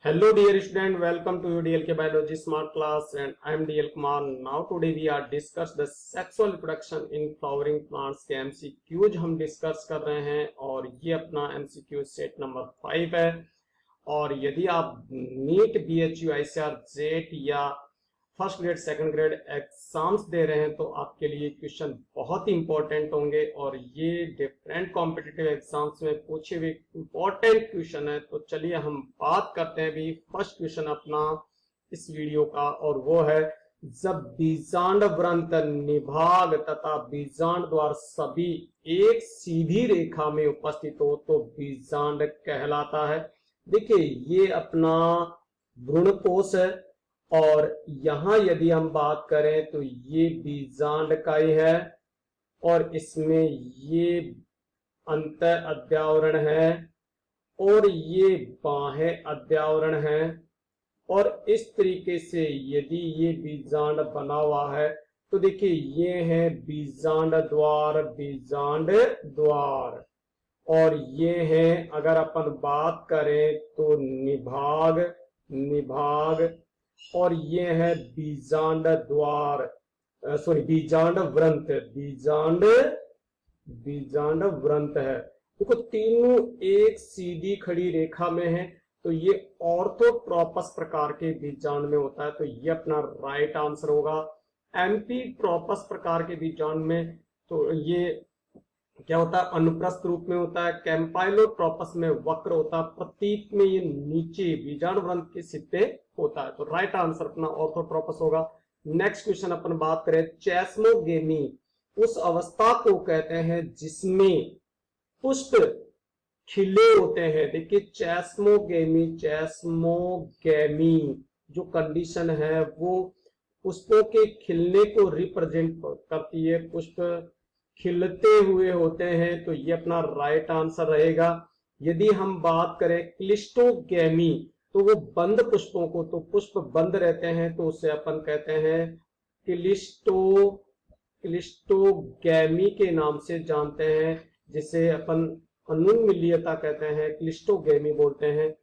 Hello dear student, welcome to your DLK Biology Smart Class and I am DL Kumar. Now today we are discuss the sexual reproduction in flowering plants के MCQs हम discuss कर रहे हैं और ये अपना MCQ set number 5 है। और यदि आप नीट BHU ICAR जेट या first grade second grade exams दे रहे हैं तो आपके लिए क्वेश्चन बहुत ही इंपॉर्टेंट होंगे और ये डिफरेंट कॉम्पिटिटिव एग्जाम्स में पूछे हुए इंपॉर्टेंट क्वेश्चन है। तो चलिए हम बात करते हैं भी फर्स्ट क्वेश्चन अपना इस वीडियो का, और वो है जब बीजांड वृंत निभाग तथा बीजांड द्वार सभी एक सीधी रेखा में उपस्थित हो तो बीजांड कहलाता है। देखिए ये अपना भ्रूणकोश है और यहां यदि हम बात करें तो ये बीजांड का ही है और इसमें ये अंत अध्यावरण है और ये बाह्य अध्यावरण है। और इस तरीके से यदि ये बीजांड बना हुआ है तो देखिए ये है बीजांड द्वार, बीजांड द्वार, और ये है अगर अपन बात करें तो निभाग, निभाग, और ये है बीजांड द्वार, बीजांड वृंत, बीजांड, बीजांड वृंत है। देखो तीनों एक सीधी खड़ी रेखा में है तो ये ऑर्थोट्रोपस प्रकार के बीजांड में होता है, तो ये अपना राइट आंसर होगा। एम्फीट्रोपस प्रकार के बीजांड में तो ये क्या होता है, अनुप्रस्थ रूप में होता है। कैंपाइलोट्रोपस में वक्र होता है, प्रतीक में ये नीचे बीजांड वृंत के सिर होता है, तो राइट आंसर अपना ऑर्थोट्रोपस होगा। नेक्स्ट क्वेश्चन अपन बात करें, चेस्मोगेमी उस अवस्था को कहते हैं जिसमें पुष्प खिले होते हैं। देखिए चेस्मोगेमी, चेस्मोगेमी जो कंडीशन है वो पुष्पों के खिलने को रिप्रेजेंट करती है, पुष्प खिलते हुए होते हैं, तो ये अपना राइट आंसर रहेगा। यदि हम बात करें क्लिस्टोगेमी तो वो बंद पुष्पों को, तो पुष्प बंद रहते हैं तो उसे अपन कहते हैं क्लिस्टोगेमी के नाम से जानते हैं, जिसे अपन अनुमिलियता कहते हैं, क्लिस्टोगेमी बोलते हैं।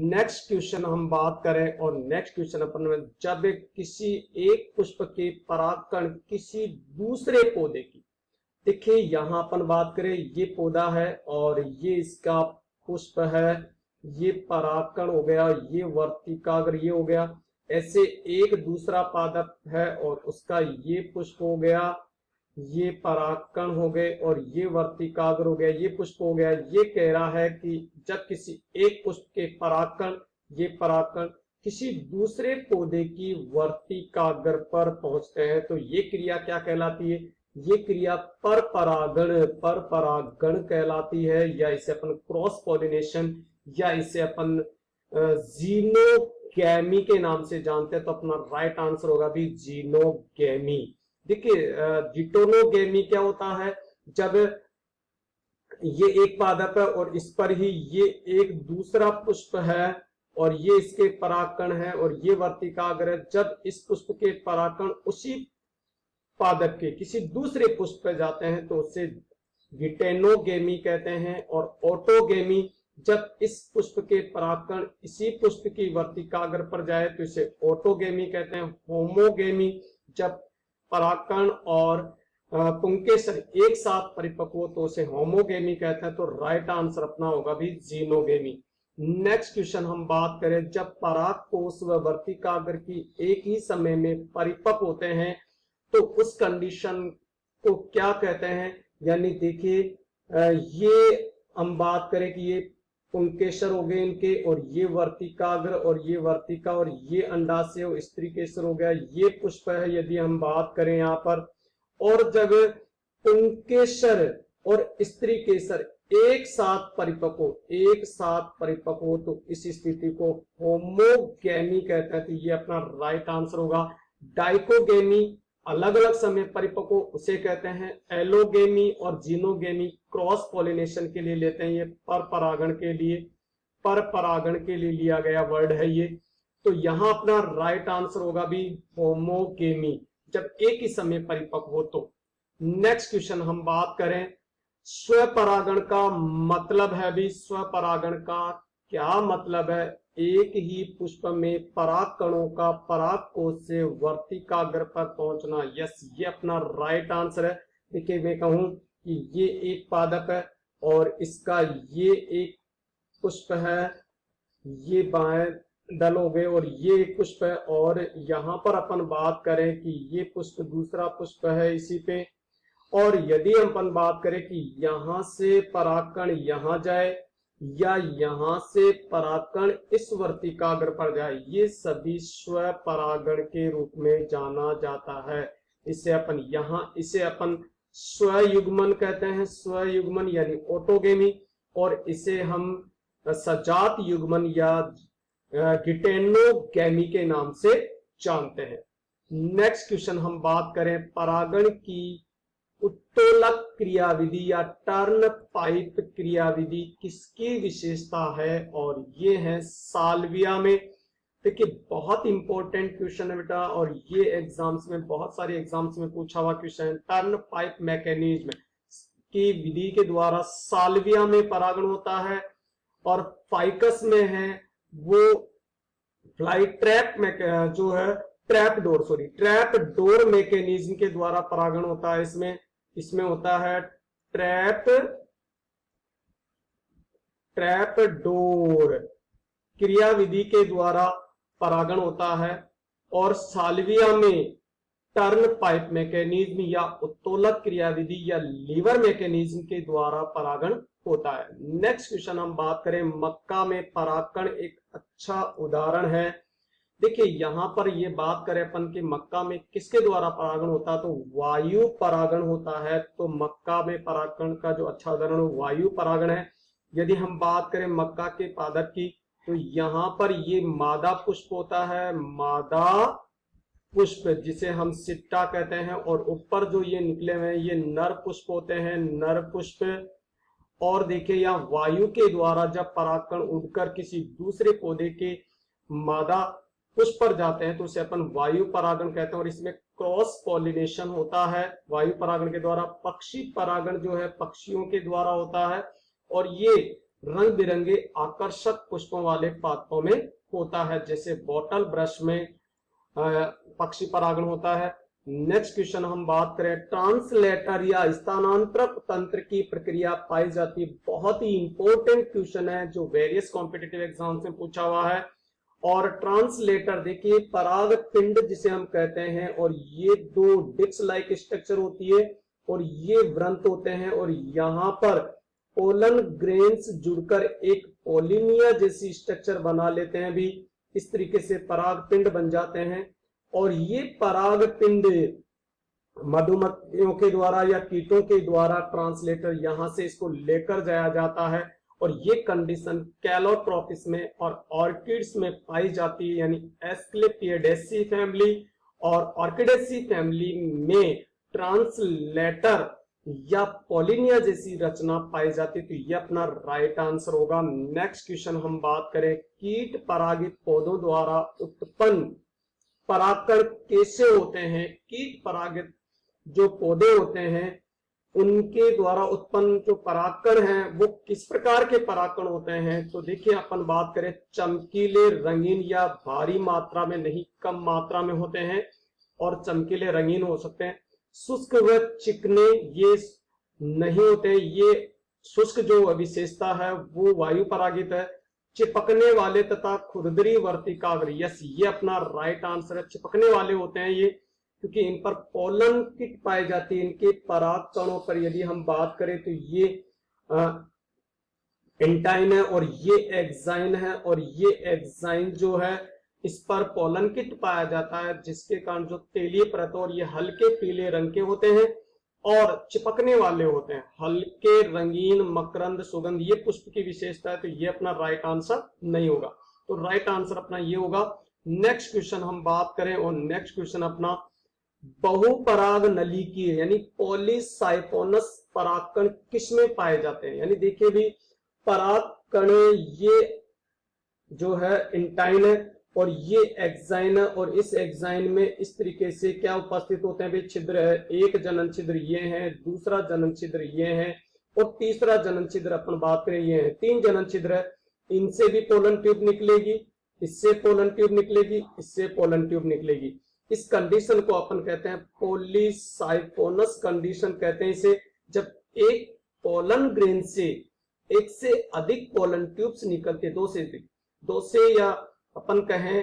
नेक्स्ट क्वेश्चन हम बात करें और नेक्स्ट क्वेश्चन अपन, जब किसी एक पुष्प के परागकण किसी दूसरे पौधे की, देखिए यहां अपन बात करें ये पौधा है और ये इसका पुष्प है, ये परागकण हो गया, ये वर्तिकाग्र ये हो गया, ऐसे एक दूसरा पादप है और उसका ये पुष्प हो गया, ये परागकण हो गए और ये वर्तिकाग्र हो गया, ये पुष्प हो गया। ये कह रहा है कि जब किसी एक पुष्प के परागकण, ये परागकण किसी दूसरे पौधे की वर्तिकाग्र पर पहुंचते हैं तो ये क्रिया क्या कहलाती है, ये क्रिया पर परागण, पर परागण कहलाती है, या इसे अपन क्रॉस पॉलिनेशन या इसे अपन जीनोगैमी के नाम से जानते हैं, तो अपना राइट आंसर होगा भी जीनोगैमी। देखिए जिटोनोगेमी क्या होता है, जब ये एक पादप है और इस पर ही ये एक दूसरा पुष्प है और ये इसके परागकण है और ये वर्तिकाग्र है, जब इस पुष्प के परागकण उसी पादप के किसी दूसरे पुष्प पर जाते हैं तो उसे गिटेनोगेमी कहते हैं। और ऑटोगेमी, जब इस पुष्प के परागकण इसी पुष्प की वर्तिकाग्र पर जाए तो इसे ऑटोगेमी कहते हैं। होमोगेमी, जब परागकण और पुंकेसर एक साथ परिपक्व हो तो उसे होमोगेमी कहते हैं, तो राइट आंसर अपना होगा भी जीनोगेमी। नेक्स्ट क्वेश्चन हम बात करें, जब परागकोश व वर्तिकाग्र की एक ही समय में परिपक्व होते हैं तो उस कंडीशन को क्या कहते हैं। यानी देखिए ये हम बात करें कि ये पुंकेसर हो गए इनके और ये वर्तिकाग्र और ये वर्तिका और ये अंडाशय और स्त्री केसर हो गया, ये पुष्प है यदि हम बात करें यहाँ पर। और जब पुंकेसर और स्त्री केसर एक साथ परिपक्व, एक साथ परिपक्व तो इस स्थिति को होमोगेमी कहते हैं, तो ये अपना राइट आंसर होगा। डाइकोगेमी अलग अलग समय परिपक्व उसे कहते हैं एलोगेमी, और जीनोगेमी क्रॉस पॉलिनेशन के लिए लेते हैं, ये पर परागण के लिए, पर परागण के लिए लिया गया वर्ड है ये, तो यहां अपना राइट आंसर होगा भी होमोगेमी, जब एक ही समय परिपक्व हो तो। नेक्स्ट क्वेश्चन हम बात करें, स्वपरागण का मतलब है भी, स्वपरागण का क्या मतलब है। एक ही पुष्प में परागकणों का परागकोश से वर्तिकाग्र पर पहुंचना। यस, ये अपना राइट आंसर है। देखिए मैं कहूं कि ये एक पादप है और इसका ये एक पुष्प है, ये बाएं दल हो गए, और ये एक पुष्प है, और यहाँ पर अपन बात करें कि ये पुष्प दूसरा पुष्प है इसी पे, और यदि अपन बात करें कि यहां से परागकण यहां जाए या यहां से परागकण इस वर्तिकाग्र पर जाए, ये सभी स्वपरागण के रूप में जाना जाता है। इसे अपन स्वयुग्मन कहते हैं, स्वयुग्मन यानी ऑटोगेमी, और इसे हम सजात युग्मन या गिटेनोगैमी के नाम से जानते हैं। नेक्स्ट क्वेश्चन हम बात करें परागण की उत्तोलक क्रियाविधि या टर्न पाइप क्रियाविधि किसकी विशेषता है, और ये है साल्विया में। देखिए बहुत इंपॉर्टेंट क्वेश्चन है बेटा, और ये एग्जाम्स में, बहुत सारे एग्जाम्स में पूछा हुआ क्वेश्चन है। टर्न पाइप मैकेनिज्म की विधि के द्वारा साल्विया में परागण होता है, और फाइकस में है वो फ्लाई ट्रैप में जो है ट्रैप डोर मैकेनिज्म के द्वारा परागण होता है। इसमें होता है ट्रैप डोर क्रियाविधि के द्वारा परागण होता है, और साल्विया में टर्न पाइप मैकेनिज्म या उत्तोलक क्रियाविधि या लीवर मैकेनिज्म के द्वारा परागण होता है। नेक्स्ट क्वेश्चन हम बात करें मक्का में परागकण एक अच्छा उदाहरण है। देखिए यहाँ पर ये बात करें अपन कि मक्का में किसके द्वारा परागण होता है, तो वायु परागण होता है। तो मक्का में परागण का जो अच्छा उदाहरण वायु परागण है। यदि हम बात करें मक्का के पादप की, तो यहाँ पर ये मादा पुष्प होता है, मादा पुष्प जिसे हम सिट्टा कहते हैं, और ऊपर जो ये निकले हुए हैं ये नर पुष्प होते हैं, नर पुष्प। और देखिए यहाँ वायु के द्वारा जब परागकण उड़कर किसी दूसरे पौधे के मादा पुष्प पर जाते हैं तो उसे अपन वायु परागण कहते हैं, और इसमें क्रॉस पॉलिनेशन होता है वायु परागण के द्वारा। पक्षी परागण जो है पक्षियों के द्वारा होता है, और ये रंग बिरंगे आकर्षक पुष्पों वाले पादपों में होता है, जैसे बॉटल ब्रश में पक्षी परागण होता है। नेक्स्ट क्वेश्चन हम बात करें ट्रांसलेटर या स्थानांतरक तंत्र की प्रक्रिया पाई जाती है। बहुत ही इंपॉर्टेंट क्वेश्चन है जो वेरियस कॉम्पिटिटिव एग्जाम्स में पूछा हुआ है। और ट्रांसलेटर देखिए पराग पिंड जिसे हम कहते हैं, और ये दो डिस्क लाइक स्ट्रक्चर होती है और ये वृंत होते हैं, और यहाँ पर पोलन ग्रेन्स जुड़कर एक पोलिनिया जैसी स्ट्रक्चर बना लेते हैं। भी इस तरीके से पराग पिंड बन जाते हैं, और ये पराग पिंड मधुमक्खियों के द्वारा या कीटों के द्वारा ट्रांसलेटर यहां से इसको लेकर जाया जाता है। और ये कंडीशन कैलोट्रोपिस में और ऑर्किड्स में पाई जाती है, यानी एस्क्लेपियडेसी फैमिली और ऑर्किडेसी फैमिली में ट्रांसलेटर या पोलिनिया जैसी रचना पाई जाती। तो ये अपना राइट आंसर होगा। नेक्स्ट क्वेश्चन हम बात करें कीट परागित पौधों द्वारा उत्पन्न परागकण कैसे होते हैं। कीट परागित जो पौधे होते हैं उनके द्वारा उत्पन्न जो परागकण हैं वो किस प्रकार के परागकण होते हैं। तो देखिए अपन बात करें चमकीले रंगीन या भारी मात्रा में नहीं, कम मात्रा में होते हैं और चमकीले रंगीन हो सकते हैं। शुष्क व चिकने ये नहीं होते। ये शुष्क जो विशेषता है वो वायु परागित है। चिपकने वाले तथा खुरदरी वर्तिकाग्र, यस ये अपना राइट आंसर है। चिपकने वाले होते हैं ये क्योंकि इन पर पोलन किट पाई जाती है। इनके पराग कणों पर यदि हम बात करें तो ये एंटाइन है और ये एक्साइन है, और ये एक्साइन जो है इस पर पोलन किट पाया जाता है, जिसके कारण जो तेलीय परत और ये हल्के पीले रंग के होते हैं और चिपकने वाले होते हैं। हल्के रंगीन मकरंद सुगंध ये पुष्प की विशेषता है। तो ये अपना राइट आंसर नहीं होगा। तो राइट आंसर अपना ये होगा। नेक्स्ट क्वेश्चन हम बात करें, और नेक्स्ट क्वेश्चन अपना बहुपराग नली की है, यानी पॉलीसाइफोनस परागकण किसमें पाए जाते हैं। यानी देखिए भी परागकण ये जो है इंटाइन है और ये एक्साइन है, और इस एक्साइन में इस तरीके से क्या उपस्थित होते हैं। भी छिद्र है, एक जनन छिद्र ये है, दूसरा जनन छिद्र ये है, और तीसरा जनन छिद्र अपन बात करें ये है। तीन जनन छिद्र है, इनसे भी पोलन ट्यूब निकलेगी, इससे पोलन ट्यूब निकलेगी, इससे पोलन ट्यूब निकलेगी। इस कंडीशन को अपन कहते हैं पॉलीसाइफोनस कंडीशन कहते हैं इसे। जब एक पोलन ग्रेन से एक से अधिक पोलन ट्यूब्स निकलते, दो से या अपन कहें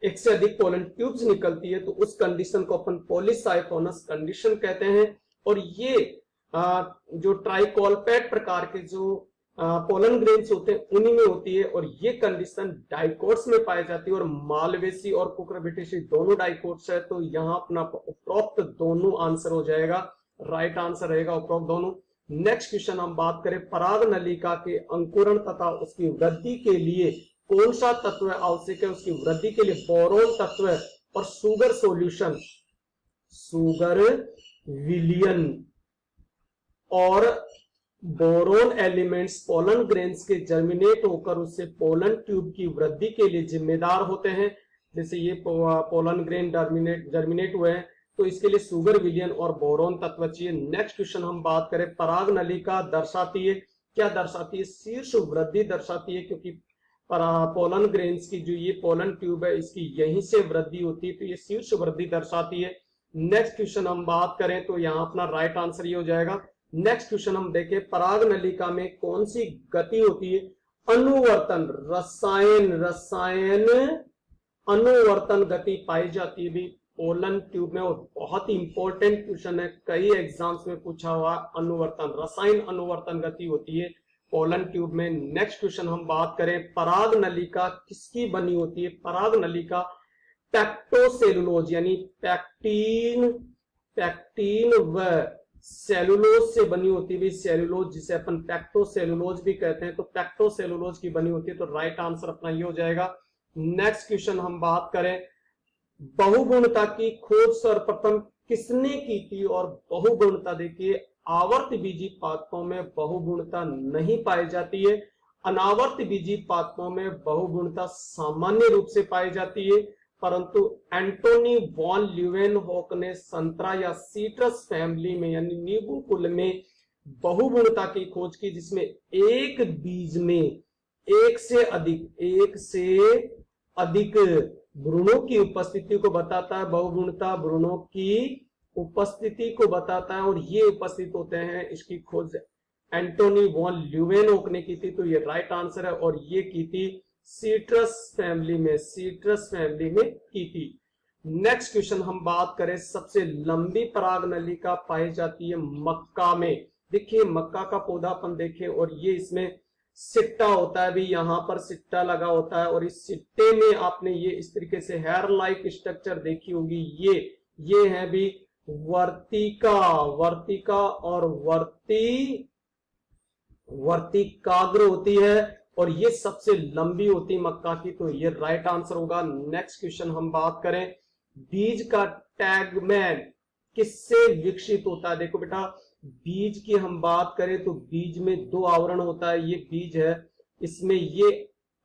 एक से अधिक पोलन ट्यूब्स निकलती है, तो उस कंडीशन को अपन पॉलीसाइफोनस कंडीशन कहते हैं। और ये जो ट्राइकोलपैड प्रकार के जो पोलन ग्रेन्स होते हैं उन्हीं में होती है, और ये कंडीशन डाइकोट्स में पाई जाती है। और मालवेसी और कुकुरबिटेसी दोनों डाइकोट्स है, तो यहाँ अपना उपरोक्त दोनों आंसर हो जाएगा, राइट आंसर रहेगा उपरोक्त दोनों। नेक्स्ट क्वेश्चन हम बात करें, पराग नलिका के अंकुरण तथा उसकी वृद्धि के लिए कौन सा तत्व आवश्यक है? उसकी वृद्धि के लिए बोरोन तत्व और सुगर सॉल्यूशन, सुगर विलियन और बोरोन एलिमेंट्स पोलन ग्रेन्स के जर्मिनेट होकर उससे पोलन ट्यूब की वृद्धि के लिए जिम्मेदार होते हैं। जैसे ये पोलन ग्रेन जर्मिनेट हुए हैं, तो इसके लिए सुगर विलियन और बोरोन तत्व चाहिए। नेक्स्ट क्वेश्चन हम बात करें, पराग नलिका दर्शाती है, क्या दर्शाती है? शीर्ष वृद्धि दर्शाती है, क्योंकि पोलन ग्रेन्स की जो ये पोलन ट्यूब है इसकी यहीं से वृद्धि होती है, तो ये शीर्ष वृद्धि दर्शाती है। नेक्स्ट क्वेश्चन हम बात करें तो यहाँ अपना राइट आंसर ये हो जाएगा। नेक्स्ट क्वेश्चन हम देखें, पराग नलिका में कौन सी गति होती है? अनुवर्तन, रसायन अनुवर्तन गति पाई जाती है भी पोलन ट्यूब में, और बहुत ही इंपॉर्टेंट क्वेश्चन है, कई एग्जाम्स में पूछा हुआ। अनुवर्तन, रसायन अनुवर्तन गति होती है पोलन ट्यूब में। नेक्स्ट क्वेश्चन हम बात करें, पराग नलिका किसकी बनी होती है? पराग नलिका पैक्टोसेलुलोज यानी पैक्टीन व सेलुलोज से बनी होती है। सेलुलोज जिसे अपन पैक्टोसेलुलोज भी कहते हैं, तो पैक्टोसेलुलोज की बनी होती है, तो राइट आंसर अपना ये हो जाएगा। नेक्स्ट क्वेश्चन हम बात करें, बहुगुणता की खोज सर्वप्रथम किसने की थी? और बहुगुणता देखिए, आवर्त बीजी पादपों में बहुगुणता नहीं पाई जाती है, अनावर्त बीजी पादपों में बहुगुणता सामान्य रूप से पाई जाती है। परंतु एंटोनी वॉन ल्यूवेनहॉक ने संतरा या सीट्रस फैमिली में यानी नींबू कुल में बहुगुणता की खोज की, जिसमें एक बीज में एक से अधिक भ्रूणों की उपस्थिति को बताता है। बहुगुणता भ्रूणों की उपस्थिति को बताता है, और ये उपस्थित होते हैं। इसकी खोज एंटोनी वॉन ल्यूवेनहॉक ने की थी, तो ये राइट आंसर है, और ये की थी सीट्रस फैमिली में की थी। नेक्स्ट क्वेश्चन हम बात करें, सबसे लंबी पराग नलिका पाई जाती है मक्का में। देखिए मक्का का पौधा अपन देखें, और ये इसमें सिट्टा होता है भी, यहाँ पर सिट्टा लगा होता है, और इस सिट्टे में आपने ये इस तरीके से हेयर लाइक स्ट्रक्चर देखी होगी। ये है भी वर्तिका और वर्तिकाग्र होती है, और ये सबसे लंबी होती है मक्का की, तो ये राइट आंसर होगा। नेक्स्ट क्वेश्चन हम बात करें, बीज का टैगमैन किससे विकसित होता है? देखो बेटा, बीज की हम बात करें तो बीज में दो आवरण होता है। ये बीज है, इसमें ये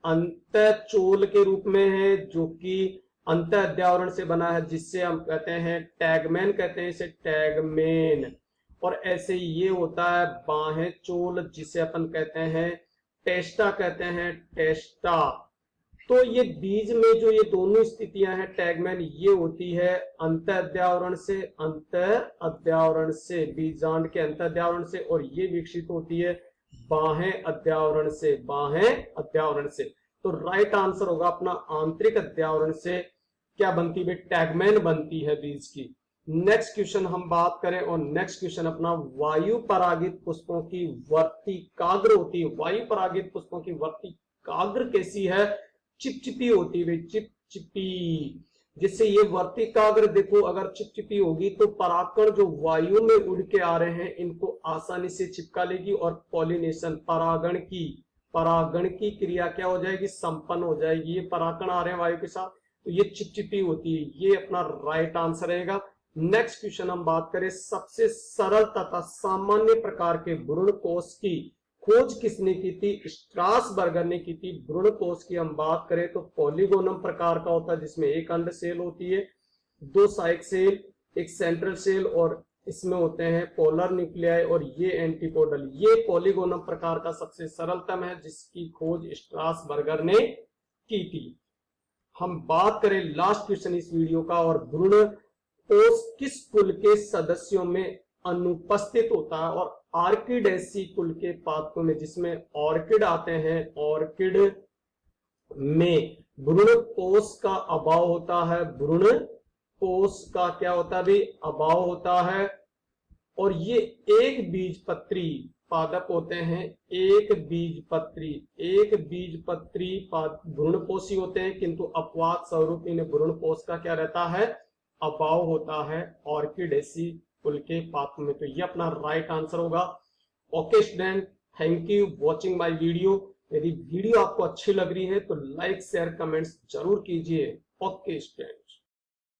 अंतःचोल के रूप में है, जो कि अंतःअध्यावरण से बना है, जिससे हम कहते हैं टैगमैन, कहते हैं इसे टैगमेन। और ऐसे ये होता है बाहें चोल, जिसे अपन कहते हैं टेस्टा, कहते हैं टेस्टा। तो ये बीज में जो ये दोनों स्थितियां हैं टैगमैन, ये होती है अंतःअध्यावरण से, बीजांड के अंतःअध्यावरण से, और ये विकसित होती है बाहें अध्यावरण से। तो राइट आंसर होगा अपना आंतरिक अध्यावरण से क्या बनती है? टैगमैन बनती है बीज की। नेक्स्ट क्वेश्चन हम बात करें, और नेक्स्ट क्वेश्चन अपना, वायु परागित पुष्पों की वर्तिकाग्र होती है। वायु परागित पुष्पों की वर्तिकाग्र कैसी है? चिपचिपी होती है, चिपचिपी। जिससे ये वर्तिकाग्र देखो, अगर चिपचिपी होगी तो परागकण जो वायु में उड़ के आ रहे हैं इनको आसानी से चिपका लेगी, और पॉलिनेशन परागण की क्रिया क्या हो जाएगी? संपन्न हो जाएगी। ये परागकण आ रहे हैं वायु के साथ, तो ये चिपचिपी होती है, ये अपना राइट आंसर रहेगा। नेक्स्ट क्वेश्चन हम बात करें, सबसे सरल तथा सामान्य प्रकार के भ्रूण कोष की खोज किसने की थी? स्ट्रासबर्गर ने की थी। भ्रूण कोष की हम बात करें तो पॉलीगोनम प्रकार का होता है, जिसमें एक अंड सेल होती है, दो सहायक सेल, एक सेंट्रल सेल, और इसमें होते हैं पोलर न्यूक्लियाई और ये एंटीपोडल। ये पॉलीगोनम प्रकार का सबसे सरलतम है जिसकी खोज स्ट्रासबर्गर ने की थी। हम बात करें लास्ट क्वेश्चन इस वीडियो का, और भ्रूण कोष किस कुल के सदस्यों में अनुपस्थित होता है? और आर्किडेसी कुल के पादपों में, जिसमें ऑर्किड आते हैं, ऑर्किड में भ्रूण कोष का अभाव होता है। भ्रूण कोष का क्या होता है भी? अभाव होता है। और ये एक बीजपत्री पादप होते हैं। एक बीजपत्री भ्रूणपोषी होते हैं, किंतु अपवाद स्वरूप इन्हें भ्रूणपोष का क्या रहता है? अभाव होता है ऑर्किडेसी कुल के पादपों में। तो ये अपना राइट आंसर होगा। Okay student, thank you watching my video. यदि वीडियो आपको अच्छी लग रही है तो लाइक शेयर कमेंट्स जरूर कीजिए। Okay student.